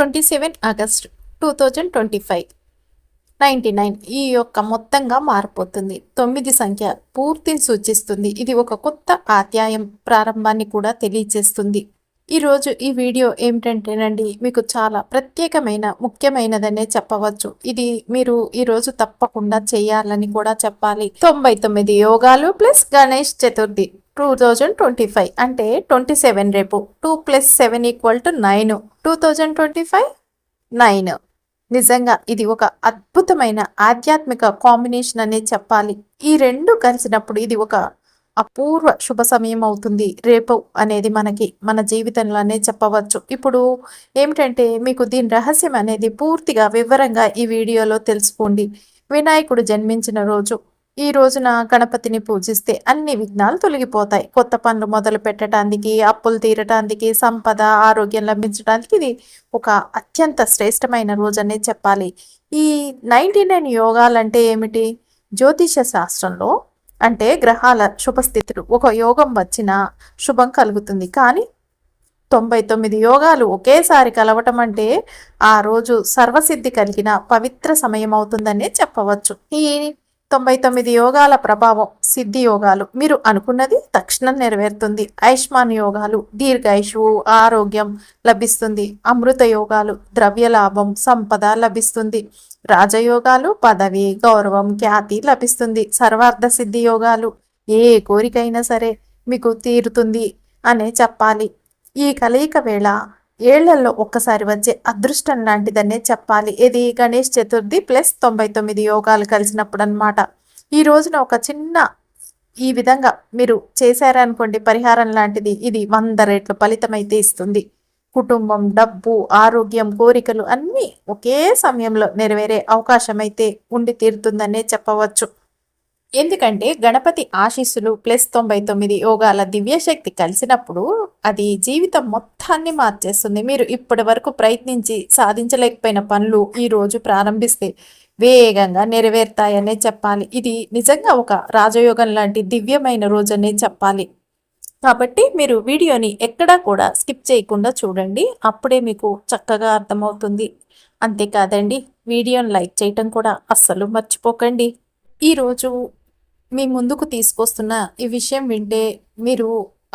27 August 2025 99 ఈ యొక్క మొత్తంగా మారిపోతుంది. 9 సంఖ్య పూర్తిని సూచిస్తుంది. ఇది ఒక కొత్త అధ్యాయం ప్రారంభాన్ని కూడా తెలియజేస్తుంది. ఈరోజు ఈ వీడియో ఏమిటంటేనండి, మీకు చాలా ప్రత్యేకమైన ముఖ్యమైనదనే చెప్పవచ్చు. ఇది మీరు ఈరోజు తప్పకుండా చేయాలని కూడా చెప్పాలి. 99 యోగాలు ప్లస్ గణేష్ చతుర్థి 2025 అంటే 27 రేపు 2 + 7 = 9 2025 9. నిజంగా ఇది ఒక అద్భుతమైన ఆధ్యాత్మిక కాంబినేషన్ అనే చెప్పాలి. ఈ రెండు కలిసినప్పుడు ఇది ఒక అపూర్వ శుభ సమయం అవుతుంది రేపు అనేది మన జీవితంలోనే చెప్పవచ్చు. ఇప్పుడు ఏమిటంటే మీకు దీని రహస్యం అనేది పూర్తిగా వివరంగా ఈ వీడియోలో తెలుసుకోండి. వినాయకుడు జన్మించిన రోజు ఈ రోజున గణపతిని పూజిస్తే అన్ని విఘ్నాలు తొలగిపోతాయి. కొత్త పనులు మొదలు పెట్టడానికి, అప్పులు తీరటానికి, సంపద ఆరోగ్యం లభించడానికి ఇది ఒక అత్యంత శ్రేష్టమైన రోజు అనే చెప్పాలి. ఈ 99 యోగాలంటే ఏమిటి? జ్యోతిష శాస్త్రంలో అంటే గ్రహాల శుభస్థితులు ఒక యోగం వచ్చినా శుభం కలుగుతుంది. కానీ 99 యోగాలు ఒకేసారి కలవటం అంటే ఆ రోజు సర్వసిద్ధి కలిగిన పవిత్ర సమయం అవుతుందనే చెప్పవచ్చు. ఈ 99 యోగాల ప్రభావం సిద్ధి యోగాలు మీరు అనుకున్నది తక్షణం నెరవేరుతుంది. ఆయుష్మాన్ యోగాలు దీర్ఘాయుషువు ఆరోగ్యం లభిస్తుంది. అమృత యోగాలు ద్రవ్య లాభం సంపద లభిస్తుంది. రాజయోగాలు పదవి గౌరవం ఖ్యాతి లభిస్తుంది. సర్వార్థ సిద్ధి యోగాలు ఏ కోరికైనా సరే మీకు తీరుతుంది అనే చెప్పాలి. ఈ కలయిక వేళ ఏళ్లలో ఒక్కసారి వచ్చే అదృష్టం లాంటిదనే చెప్పాలి. ఇది గణేష్ చతుర్థి ప్లస్ 99 యోగాలు కలిసినప్పుడు అనమాట. ఈ రోజున ఒక చిన్న ఈ విధంగా మీరు చేశారనుకోండి పరిహారం లాంటిది, ఇది 100 రెట్లు ఫలితమైతే ఇస్తుంది. కుటుంబం డబ్బు ఆరోగ్యం కోరికలు అన్నీ ఒకే సమయంలో నెరవేరే అవకాశం అయితే ఉండి తీరుతుందనే చెప్పవచ్చు. ఎందుకంటే గణపతి ఆశీస్సులు ప్లస్ 99 యోగాల దివ్యశక్తి కలిసినప్పుడు అది జీవితం మొత్తాన్ని మార్చేస్తుంది. మీరు ఇప్పటి వరకు ప్రయత్నించి సాధించలేకపోయిన పనులు ఈ రోజు ప్రారంభిస్తే వేగంగా నెరవేరుతాయనే చెప్పాలి. ఇది నిజంగా ఒక రాజయోగం లాంటి దివ్యమైన రోజనే చెప్పాలి. కాబట్టి మీరు వీడియోని ఎక్కడా కూడా స్కిప్ చేయకుండా చూడండి. అప్పుడే మీకు చక్కగా అర్థమవుతుంది. అంతేకాదండి, వీడియోని లైక్ చేయటం కూడా అస్సలు మర్చిపోకండి. ఈరోజు మీ ముందుకు తీసుకొస్తున్న ఈ విషయం వింటే మీరు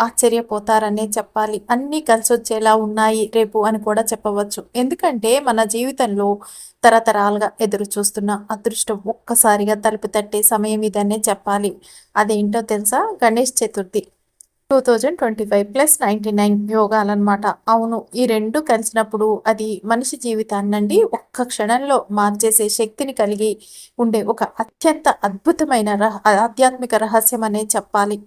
ఆశ్చర్యపోతారనే చెప్పాలి. అన్నీ కలిసి వచ్చేలా ఉన్నాయి రేపు అని కూడా చెప్పవచ్చు. ఎందుకంటే మన జీవితంలో తరతరాలుగా ఎదురు చూస్తున్న అదృష్టం ఒక్కసారిగా తలుపు తట్టే సమయం ఇదనే చెప్పాలి. అదేంటో తెలుసా? గణేష్ చతుర్థి 2025 ప్లస్ 99 యోగాలన్నమాట. అవును, ఈ రెండు కలిసినప్పుడు అది మనిషి జీవితాన్నండి ఒక్క క్షణంలో మార్చేసే శక్తిని కలిగి ఉండే ఒక అత్యంత అద్భుతమైన ఆధ్యాత్మిక రహస్యం అనే చెప్పాలి.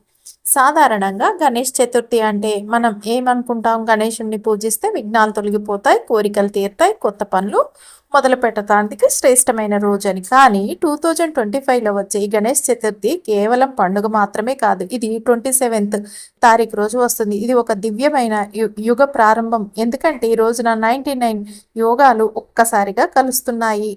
సాధారణంగా గణేష్ చతుర్థి అంటే మనం ఏమనుకుంటాం? గణేశుణ్ణి పూజిస్తే విఘ్నాలు తొలగిపోతాయి, కోరికలు తీరుతాయి, కొత్త పనులు మొదలు పెట్టడానికి శ్రేష్టమైన రోజు అని. కానీ 2025లో వచ్చే ఈ గణేష్ చతుర్థి కేవలం పండుగ మాత్రమే కాదు, ఇది 27వ తారీఖు రోజు వస్తుంది. ఇది ఒక దివ్యమైన యుగ ప్రారంభం. ఎందుకంటే ఈ రోజున 99 యోగాలు ఒక్కసారిగా కలుస్తున్నాయి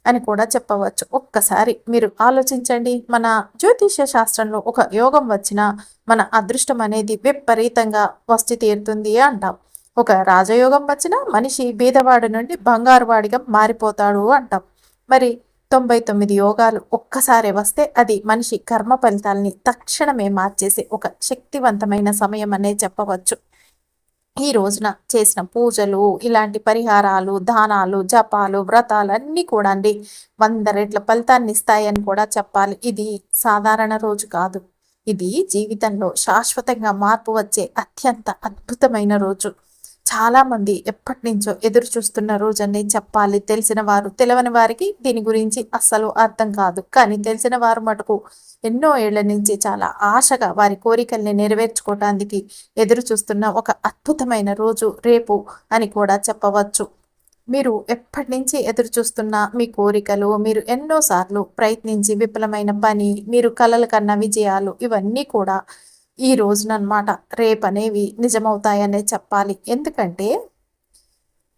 అని కూడా చెప్పవచ్చు. ఒక్కసారి మీరు ఆలోచించండి. మన జ్యోతిష శాస్త్రంలో ఒక యోగం వచ్చినా మన అదృష్టం అనేది విపరీతంగా వస్తు తీరుతుంది అంటాం. ఒక రాజయోగం వచ్చినా మనిషి బీదవాడి నుండి బంగారువాడిగా మారిపోతాడు అంటాం. మరి 99 యోగాలు ఒక్కసారి వస్తే అది మనిషి కర్మ ఫలితాలని తక్షణమే మార్చేసే ఒక శక్తివంతమైన సమయం అనే చెప్పవచ్చు. ఈ రోజున చేసిన పూజలు ఇలాంటి పరిహారాలు దానాలు జపాలు వ్రతాలు అన్నీ కూడా అండి 100 రెట్ల ఫలితాన్ని ఇస్తాయని కూడా చెప్పాలి. ఇది సాధారణ రోజు కాదు, ఇది జీవితంలో శాశ్వతంగా మార్పు వచ్చే అత్యంత అద్భుతమైన రోజు. చాలా మంది ఎప్పటి నుంచో ఎదురు చూస్తున్న రోజు అని చెప్పాలి. తెలిసిన వారు తెలియని వారికి దీని గురించి అస్సలు అర్థం కాదు. కానీ తెలిసిన వారు మటుకు ఎన్నో ఏళ్ల నుంచి చాలా ఆశగా వారి కోరికల్ని నెరవేర్చుకోవటానికి ఎదురు చూస్తున్న ఒక అద్భుతమైన రోజు రేపు అని కూడా చెప్పవచ్చు. మీరు ఎప్పటి నుంచి ఎదురు చూస్తున్న మీ కోరికలు, మీరు ఎన్నోసార్లు ప్రయత్నించి విఫలమైన పని, మీరు కలల కన్నా విజయాలు ఇవన్నీ కూడా ఈ రోజునమాట రేపనేవి నిజమవుతాయనే చెప్పాలి. ఎందుకంటే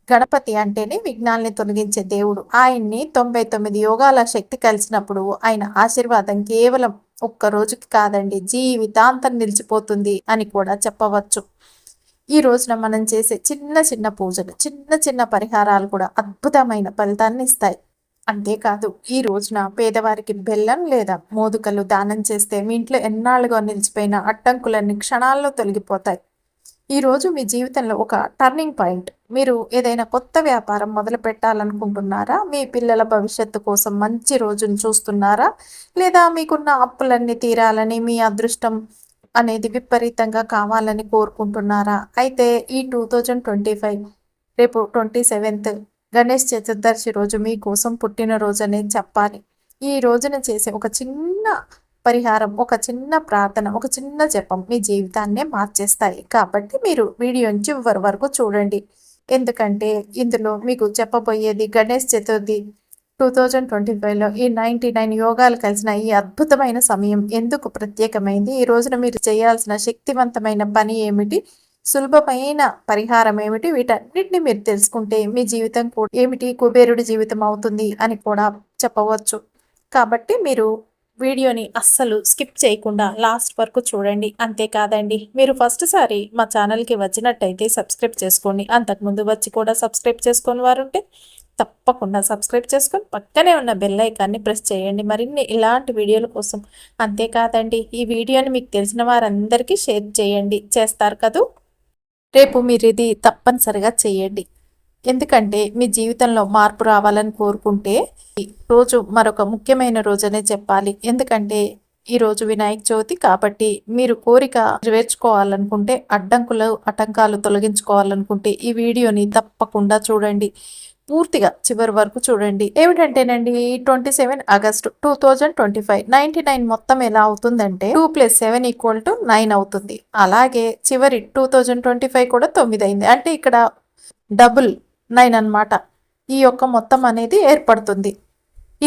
గణపతి అంటేనే విఘ్నాల్ని తొలగించే దేవుడు. ఆయన్ని 99 యోగాల శక్తి కలిసినప్పుడు ఆయన ఆశీర్వాదం కేవలం ఒక్క రోజుకి కాదండి, జీవితాంతం నిలిచిపోతుంది అని కూడా చెప్పవచ్చు. ఈ రోజున మనం చేసే చిన్న చిన్న పూజలు, చిన్న చిన్న పరిహారాలు కూడా అద్భుతమైన ఫలితాన్ని ఇస్తాయి. అంతేకాదు ఈ రోజున పేదవారికి బెల్లం లేదా మోదుకలు దానం చేస్తే మీ ఇంట్లో ఎన్నాళ్ళుగా నిలిచిపోయిన అడ్డంకులన్నీ క్షణాల్లో తొలగిపోతాయి. ఈరోజు మీ జీవితంలో ఒక టర్నింగ్ పాయింట్. మీరు ఏదైనా కొత్త వ్యాపారం మొదలు పెట్టాలనుకుంటున్నారా? మీ పిల్లల భవిష్యత్తు కోసం మంచి రోజును చూస్తున్నారా? లేదా మీకున్న అప్పులన్నీ తీరాలని, మీ అదృష్టం అనేది విపరీతంగా కావాలని కోరుకుంటున్నారా? అయితే ఈ 2025 రేపు 27th గణేష్ చతుర్దశి రోజు మీకోసం పుట్టినరోజు అనేది చెప్పాలి. ఈ రోజున చేసే ఒక చిన్న పరిహారం, ఒక చిన్న ప్రార్థన, ఒక చిన్న జపం మీ జీవితాన్నే మార్చేస్తాయి. కాబట్టి మీరు వీడియోని చివరి వరకు చూడండి. ఎందుకంటే ఇందులో మీకు చెప్పబోయేది గణేష్ చతుర్థి 2025లో ఈ 99 యోగాలు కలిసిన ఈ అద్భుతమైన సమయం ఎందుకు ప్రత్యేకమైంది, ఈ రోజున మీరు చేయాల్సిన శక్తివంతమైన పని ఏమిటి, సులభమైన పరిహారం ఏమిటి, వీటన్నిటిని మీరు తెలుసుకుంటే మీ జీవితం కూడా ఏమిటి కుబేరుడి జీవితం అవుతుంది అని కూడా చెప్పవచ్చు. కాబట్టి మీరు వీడియోని అస్సలు స్కిప్ చేయకుండా లాస్ట్ వరకు చూడండి. అంతేకాదండి, మీరు ఫస్ట్ సారి మా ఛానల్కి వచ్చినట్టయితే సబ్స్క్రైబ్ చేసుకోండి. అంతకుముందు వచ్చి కూడా సబ్స్క్రైబ్ చేసుకొని వారు ఉంటే తప్పకుండా సబ్స్క్రైబ్ చేసుకొని పక్కనే ఉన్న బెల్ ఐకాన్ని ప్రెస్ చేయండి మరిన్ని ఇలాంటి వీడియోల కోసం. అంతేకాదండి, ఈ వీడియోని మీకు తెలిసిన వారందరికీ షేర్ చేయండి. చేస్తారు కదూ? రేపు మీరు ఇది తప్పనిసరిగా చేయండి. ఎందుకంటే మీ జీవితంలో మార్పు రావాలని కోరుకుంటే ఈ రోజు మరొక ముఖ్యమైన రోజనే చెప్పాలి. ఎందుకంటే ఈరోజు వినాయక చవితి కాబట్టి మీరు కోరిక నెరవేర్చుకోవాలనుకుంటే, ఆటంకాలు తొలగించుకోవాలనుకుంటే ఈ వీడియోని తప్పకుండా చూడండి. పూర్తిగా చివరి వరకు చూడండి. ఏమిటంటేనండి 27 ఆగస్టు 2025 99 మొత్తం ఎలా అవుతుందంటే 2 + 7 = 9 అవుతుంది. అలాగే చివరి 2025 కూడా 9 అయింది. అంటే ఇక్కడ డబుల్ 9 అన్నమాట. ఈ యొక్క మొత్తం అనేది ఏర్పడుతుంది.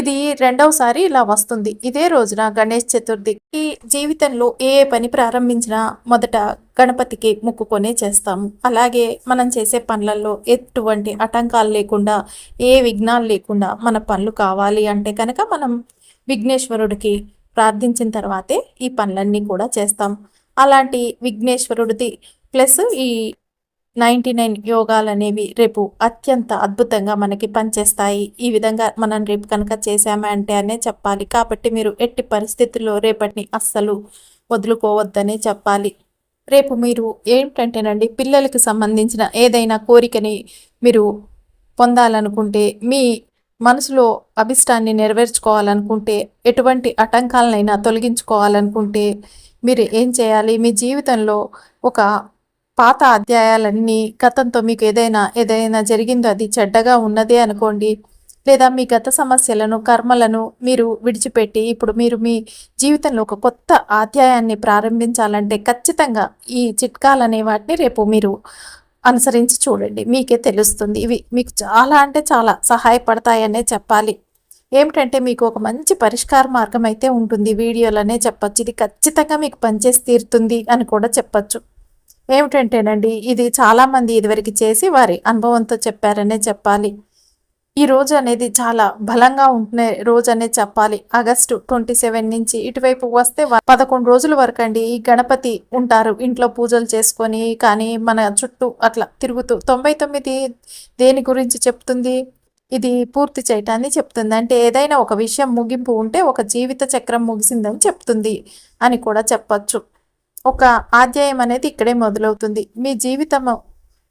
ఇది రెండవసారి ఇలా వస్తుంది. ఇదే రోజున గణేష్ చతుర్థి. ఈ జీవితంలో ఏ పని ప్రారంభించినా మొదట గణపతికి మొక్కుకొనే చేస్తాము. అలాగే మనం చేసే పనులలో ఎటువంటి ఆటంకాలు లేకుండా, ఏ విఘ్నాలు లేకుండా మన పనులు కావాలి అంటే కనుక మనం విఘ్నేశ్వరుడికి ప్రార్థించిన తర్వాతే ఈ పనులన్నీ కూడా చేస్తాం. అలాంటి విఘ్నేశ్వరుడిది ప్లస్ ఈ 99 యోగాలు అనేవి రేపు అత్యంత అద్భుతంగా మనకి పనిచేస్తాయి. ఈ విధంగా మనం రేపు కనుక చేసామంటే అనే చెప్పాలి. కాబట్టి మీరు ఎట్టి పరిస్థితుల్లో రేపటిని అస్సలు వదులుకోవద్దనే చెప్పాలి. రేపు మీరు ఏంటంటేనండి, పిల్లలకి సంబంధించిన ఏదైనా కోరికని మీరు పొందాలనుకుంటే, మీ మనసులో అభిష్టాన్ని నెరవేర్చుకోవాలనుకుంటే, ఎటువంటి ఆటంకాలనైనా తొలగించుకోవాలనుకుంటే మీరు ఏం చేయాలి? మీ జీవితంలో ఒక పాత అధ్యాయాలన్నీ, గతంతో మీకు ఏదైనా జరిగిందో అది చెడ్డగా ఉన్నదే అనుకోండి, లేదా మీ గత సమస్యలను, కర్మలను మీరు విడిచిపెట్టి ఇప్పుడు మీరు మీ జీవితంలో ఒక కొత్త అధ్యాయాన్ని ప్రారంభించాలంటే ఖచ్చితంగా ఈ చిట్కాలు అనే వాటిని రేపు మీరు అనుసరించి చూడండి. మీకే తెలుస్తుంది. ఇవి మీకు చాలా అంటే చాలా సహాయపడతాయనే చెప్పాలి. ఏమిటంటే మీకు ఒక మంచి పరిష్కార మార్గం అయితే ఉంటుంది. వీడియోలనే చెప్పచ్చు. ఇది ఖచ్చితంగా మీకు పనిచేసి తీరుతుంది అని కూడా చెప్పచ్చు. ఏమిటంటేనండి, ఇది చాలామంది ఇదివరకు చేసి వారి అనుభవంతో చెప్పారనే చెప్పాలి. ఈ రోజు అనేది చాలా బలంగా ఉంటున్న రోజు అనే చెప్పాలి. ఆగస్టు 27 నుంచి ఇటువైపు వస్తే 11 రోజుల వరకు అండి ఈ గణపతి ఉంటారు ఇంట్లో పూజలు చేసుకొని. కానీ మన చుట్టూ అట్లా తిరుగుతూ 99 దేని గురించి చెప్తుంది? ఇది పూర్తి చేయటాన్ని చెప్తుంది. అంటే ఏదైనా ఒక విషయం ముగింపు ఉంటే ఒక జీవిత చక్రం ముగిసిందని చెప్తుంది అని కూడా చెప్పచ్చు. ఒక అధ్యాయం అనేది ఇక్కడే మొదలవుతుంది. మీ జీవితం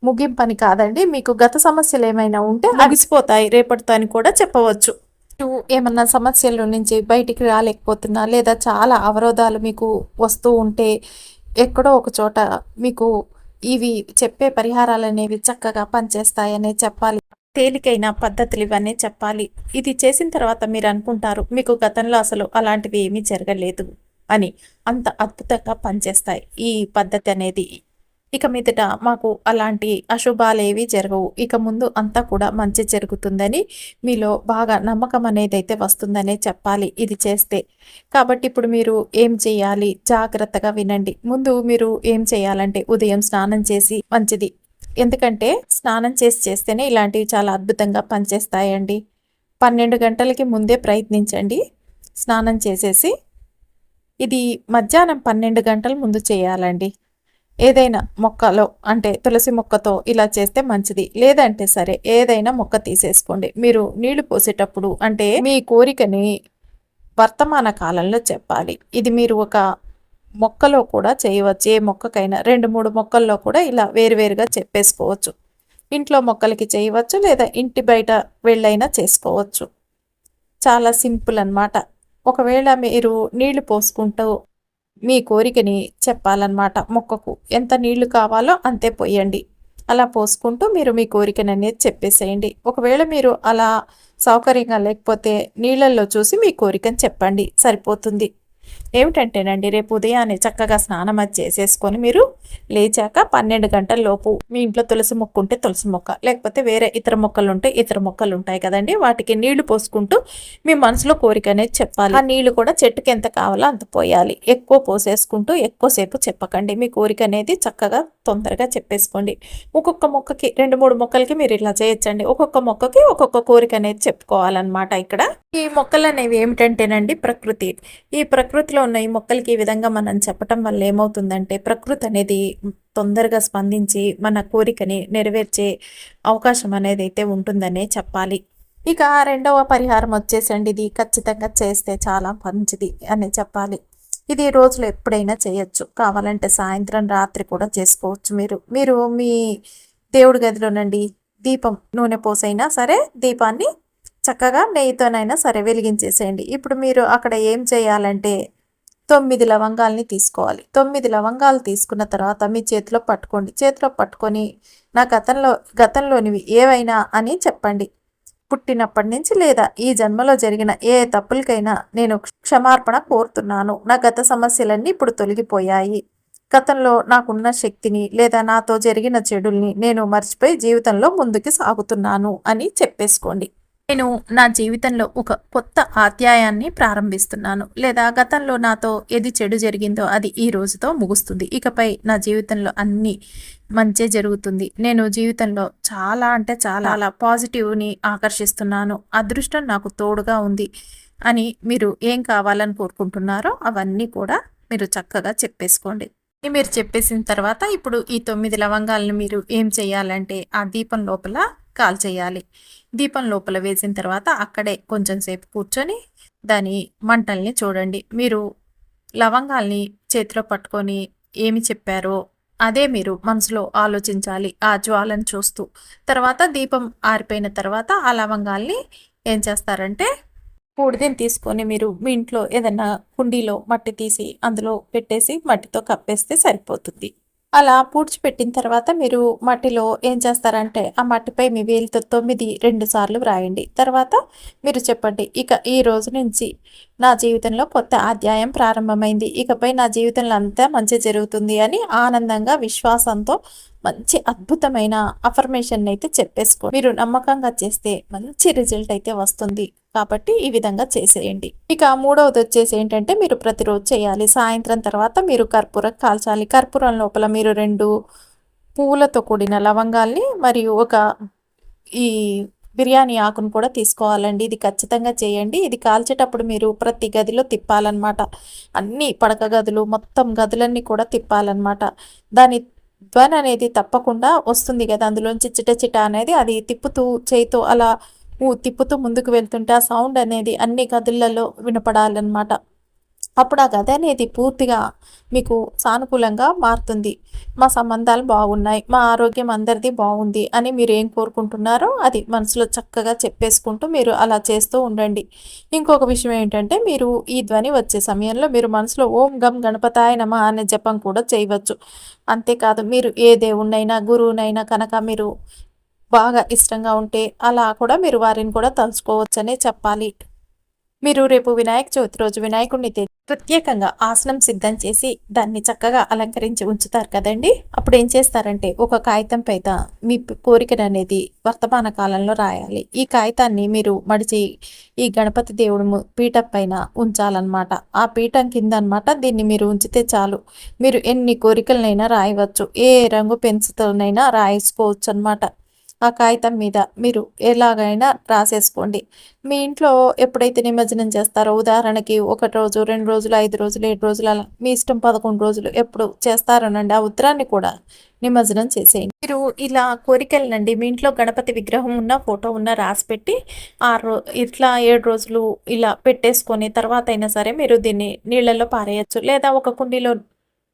ముగింపని కాదండి, మీకు గత సమస్యలు ఏమైనా ఉంటే ముగిసిపోతాయి రేపటితో అని కూడా చెప్పవచ్చు. నువ్వు ఏమన్నా సమస్యల నుంచి బయటికి రాలేకపోతున్నా, లేదా చాలా అవరోధాలు మీకు వస్తూ ఉంటే, ఎక్కడో ఒక చోట మీకు ఇవి చెప్పే పరిహారాలు అనేవి చక్కగా పనిచేస్తాయనే చెప్పాలి. తేలికైన పద్ధతులు ఇవన్నీ చెప్పాలి. ఇది చేసిన తర్వాత మీరు అనుకుంటారు మీకు గతంలో అసలు అలాంటివి ఏమీ జరగలేదు అని. అంత అద్భుతంగా పనిచేస్తాయి ఈ పద్ధతి అనేది. ఇక మీదట మాకు అలాంటి అశుభాలేవి జరగవు, ఇక ముందు అంతా కూడా మంచి జరుగుతుందని మీలో బాగా నమ్మకం అనేది అయితే వస్తుందనే చెప్పాలి ఇది చేస్తే. కాబట్టి ఇప్పుడు మీరు ఏం చేయాలి జాగ్రత్తగా వినండి. ముందు మీరు ఏం చేయాలంటే ఉదయం స్నానం చేసి మంచిది. ఎందుకంటే స్నానం చేస్తేనే ఇలాంటివి చాలా అద్భుతంగా పనిచేస్తాయండి. 12 గంటలకి ముందే ప్రయత్నించండి స్నానం చేసేసి. ఇది మధ్యాహ్నం 12 గంటల ముందు చేయాలండి. ఏదైనా మొక్కలో అంటే తులసి మొక్కతో ఇలా చేస్తే మంచిది. లేదంటే సరే ఏదైనా మొక్క తీసేసుకోండి. మీరు నీళ్లు పోసేటప్పుడు అంటే మీ కోరికని వర్తమాన కాలంలో చెప్పాలి. ఇది మీరు ఒక మొక్కలో కూడా చేయవచ్చు. ఏ మొక్కకైనా 2, 3 మొక్కల్లో కూడా ఇలా వేరువేరుగా చెప్పేసుకోవచ్చు. ఇంట్లో మొక్కలకి చేయవచ్చు, లేదా ఇంటి బయట వెళ్ళైనా చేసుకోవచ్చు. చాలా సింపుల్ అన్నమాట. ఒకవేళ మీరు నీళ్లు పోసుకుంటూ మీ కోరికని చెప్పాలన్నమాట. మొక్కకు ఎంత నీళ్లు కావాలో అంతే పొయ్యండి. అలా పోసుకుంటూ మీరు మీ కోరికననేది చెప్పేసేయండి. ఒకవేళ మీరు అలా సౌకర్యంగా లేకపోతే నీళ్ళల్లో చూసి మీ కోరికని చెప్పండి, సరిపోతుంది. ఏమిటంటేనండి, రేపు ఉదయాన్నే చక్కగా స్నానం అది చేసేసుకొని మీరు లేచాక 12 గంటల లోపు మీ ఇంట్లో తులసి మొక్క ఉంటే తులసి మొక్క, లేకపోతే వేరే ఇతర మొక్కలు ఉంటే ఇతర మొక్కలు ఉంటాయి కదండి, వాటికి నీళ్లు పోసుకుంటూ మీ మనసులో కోరిక అనేది చెప్పాలి. ఆ నీళ్లు కూడా చెట్టుకి ఎంత కావాలో అంత పోయాలి. ఎక్కువ పోసేసుకుంటూ ఎక్కువసేపు చెప్పకండి. మీ కోరిక అనేది చక్కగా తొందరగా చెప్పేసుకోండి. ఒక్కొక్క మొక్కకి 2, 3 మొక్కలకి మీరు ఇలా చేయొచ్చండి. ఒక్కొక్క మొక్కకి ఒక్కొక్క కోరిక అనేది చెప్పుకోవాలన్నమాట. ఇక్కడ ఈ మొక్కలు అనేవి ఏమిటంటేనండి, ప్రకృతి. ఈ ప్రకృతిలో ఉన్న ఈ మొక్కలకి ఈ విధంగా మనం చెప్పటం వల్ల ఏమవుతుందంటే, ప్రకృతి అనేది తొందరగా స్పందించి మన కోరికని నెరవేర్చే అవకాశం అనేది అయితే ఉంటుందనే చెప్పాలి. ఇక రెండవ పరిహారం వచ్చేసండి, ఇది ఖచ్చితంగా చేస్తే చాలా మంచిది అని చెప్పాలి. ఇది రోజులో ఎప్పుడైనా చేయొచ్చు. కావాలంటే సాయంత్రం రాత్రి కూడా చేసుకోవచ్చు. మీరు మీ దేవుడి గదిలోనండి దీపం నూనె పోసైనా సరే దీపాన్ని చక్కగా నెయ్యితోనైనా సరే వెలిగించేసేయండి. ఇప్పుడు మీరు అక్కడ ఏం చేయాలంటే 9 లవంగాల్ని తీసుకోవాలి. 9 లవంగాలు తీసుకున్న తర్వాత మీ చేతిలో పట్టుకోండి. చేతిలో పట్టుకొని నా గతంలోనివి ఏవైనా అని చెప్పండి. పుట్టినప్పటి నుంచి లేదా ఈ జన్మలో జరిగిన ఏ తప్పులకైనా నేను క్షమార్పణ కోరుతున్నాను. నా గత సమస్యలన్నీ ఇప్పుడు తొలగిపోయాయి. గతంలో నాకున్న శక్తిని లేదా నాతో జరిగిన చెడుల్ని నేను మర్చిపోయి జీవితంలో ముందుకు సాగుతున్నాను అని చెప్పేసుకోండి. నేను నా జీవితంలో ఒక కొత్త అధ్యాయాన్ని ప్రారంభిస్తున్నాను, లేదా గతంలో నాతో ఏది చెడు జరిగిందో అది ఈ రోజుతో ముగుస్తుంది. ఇకపై నా జీవితంలో అన్ని మంచే జరుగుతుంది. నేను జీవితంలో చాలా అంటే చాలా పాజిటివ్ని ఆకర్షిస్తున్నాను. అదృష్టం నాకు తోడుగా ఉంది అని మీరు ఏం కావాలని కోరుకుంటున్నారో అవన్నీ కూడా మీరు చక్కగా చెప్పేసుకోండి. మీరు చెప్పేసిన తర్వాత ఇప్పుడు ఈ 9 లవంగాలను మీరు ఏం చేయాలంటే ఆ దీపం లోపల కాల్చేయాలి. దీపం లోపల వేసిన తర్వాత అక్కడే కొంచెం సేపు కూర్చొని దాని మంటల్ని చూడండి. మీరు లవంగాల్ని చేతిలో పట్టుకొని ఏమి చెప్పారో అదే మీరు మనసులో ఆలోచించాలి, ఆ జ్వాలను చూస్తూ. తర్వాత దీపం ఆరిపోయిన తర్వాత ఆ లవంగాల్ని ఏం చేస్తారంటే బూడిదని తీసుకొని మీరు మీ ఇంట్లో ఏదైనా కుండీలో మట్టి తీసి అందులో పెట్టేసి మట్టితో కప్పేస్తే సరిపోతుంది. అలా పూడ్చిపెట్టిన తర్వాత మీరు మట్టిలో ఏం చేస్తారంటే ఆ మట్టిపై మీ వేలితో 9 2 సార్లు వ్రాయండి. తర్వాత మీరు చెప్పండి, ఇక ఈ రోజు నుంచి నా జీవితంలో కొత్త అధ్యాయం ప్రారంభమైంది. ఇకపై నా జీవితంలో అంతా మంచి జరుగుతుంది అని ఆనందంగా విశ్వాసంతో మంచి అద్భుతమైన అఫర్మేషన్ అయితే చెప్పేసుకో. మీరు నమ్మకంగా చేస్తే మంచి రిజల్ట్ అయితే వస్తుంది. కాబట్టి ఈ విధంగా చేసేయండి. ఇక మూడవది వచ్చేసి ఏంటంటే, మీరు ప్రతిరోజు చేయాలి. సాయంత్రం తర్వాత మీరు కర్పూరం కాల్చాలి. కర్పూరం లోపల మీరు 2 పువ్వులతో కూడిన లవంగాల్ని మరియు ఒక ఈ బిర్యానీ ఆకును కూడా తీసుకోవాలండి. ఇది ఖచ్చితంగా చేయండి. ఇది కాల్చేటప్పుడు మీరు ప్రతి గదిలో తిప్పాలన్నమాట. అన్ని పడక గదులు మొత్తం గదులన్నీ కూడా తిప్పాలన్నమాట. దాని ధ్వని అనేది తప్పకుండా వస్తుంది కదా, అందులోంచి చిట చిట అనేది, అది తిప్పుతూ చేయితో అలా తిప్పుతూ ముందుకు వెళ్తుంటే ఆ సౌండ్ అనేది అన్ని గదులలో వినపడాలన్నమాట. అప్పుడు ఆ గది అనేది పూర్తిగా మీకు సానుకూలంగా మారుతుంది. మా సంబంధాలు బాగున్నాయి, మా ఆరోగ్యం అందరిది బాగుంది అని మీరు ఏం కోరుకుంటున్నారో అది మనసులో చక్కగా చెప్పేసుకుంటూ మీరు అలా చేస్తూ ఉండండి. ఇంకొక విషయం ఏంటంటే, మీరు ఈ ధ్వని వచ్చే సమయంలో మీరు మనసులో ఓం గం గణపతాయ నమః అనే జపం కూడా చేయవచ్చు. అంతేకాదు, మీరు ఏ దేవుణ్ణైనా గురువునైనా కనుక మీరు బాగా ఇష్టంగా ఉంటే అలా కూడా మీరు వారిని కూడా తలుచుకోవచ్చనే చెప్పాలి. మీరు రేపు వినాయక చవితి రోజు వినాయకుడిని ప్రత్యేకంగా ఆసనం సిద్ధం చేసి దాన్ని చక్కగా అలంకరించి ఉంచుతారు కదండి. అప్పుడు ఏం చేస్తారంటే, ఒక కాగితం పైన మీ కోరికను అనేది వర్తమాన కాలంలో రాయాలి. ఈ కాగితాన్ని మీరు మడిచి ఈ గణపతి దేవుడు పీఠం పైన ఉంచాలన్నమాట. ఆ పీఠం కింద అనమాట దీన్ని మీరు ఉంచితే చాలు. మీరు ఎన్ని కోరికలనైనా రాయవచ్చు. ఏ రంగు పెన్సిల్తోనైనా రాయించుకోవచ్చు అనమాట. ఆ కాగితం మీద మీరు ఎలాగైనా రాసేసుకోండి. మీ ఇంట్లో ఎప్పుడైతే నిమజ్జనం చేస్తారో ఉదాహరణకి 1 రోజు, 2 రోజులు, 5 రోజులు, 7 రోజులు అలా మీ ఇష్టం 11 రోజులు ఎప్పుడు చేస్తారోనండి ఆ ఉత్తరాన్ని కూడా నిమజ్జనం చేసేయండి. మీరు ఇలా కోరికలనండి మీ ఇంట్లో గణపతి విగ్రహం ఉన్న, ఫోటో ఉన్న రాసిపెట్టి 6 ఇట్లా 7 రోజులు ఇలా పెట్టేసుకొని తర్వాతైనా సరే మీరు దీన్ని నీళ్ళలో పారేయొచ్చు. లేదా ఒక కుండీలో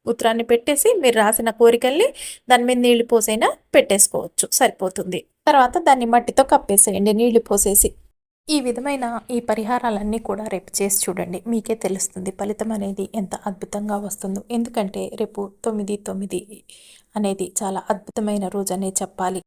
ఉత్తరాన్ని పెట్టేసి మీరు రాసిన కోరికల్ని దాని మీద నీళ్లు పోసైనా పెట్టేసుకోవచ్చు. సరిపోతుంది. తర్వాత దాన్ని మట్టితో కప్పేసేయండి నీళ్లు పోసేసి. ఈ విధమైన ఈ పరిహారాలన్నీ కూడా రేపు చేసి చూడండి. మీకే తెలుస్తుంది ఫలితం అనేది ఎంత అద్భుతంగా వస్తుందో. ఎందుకంటే రేపు 9/9 అనేది చాలా అద్భుతమైన రోజనే చెప్పాలి.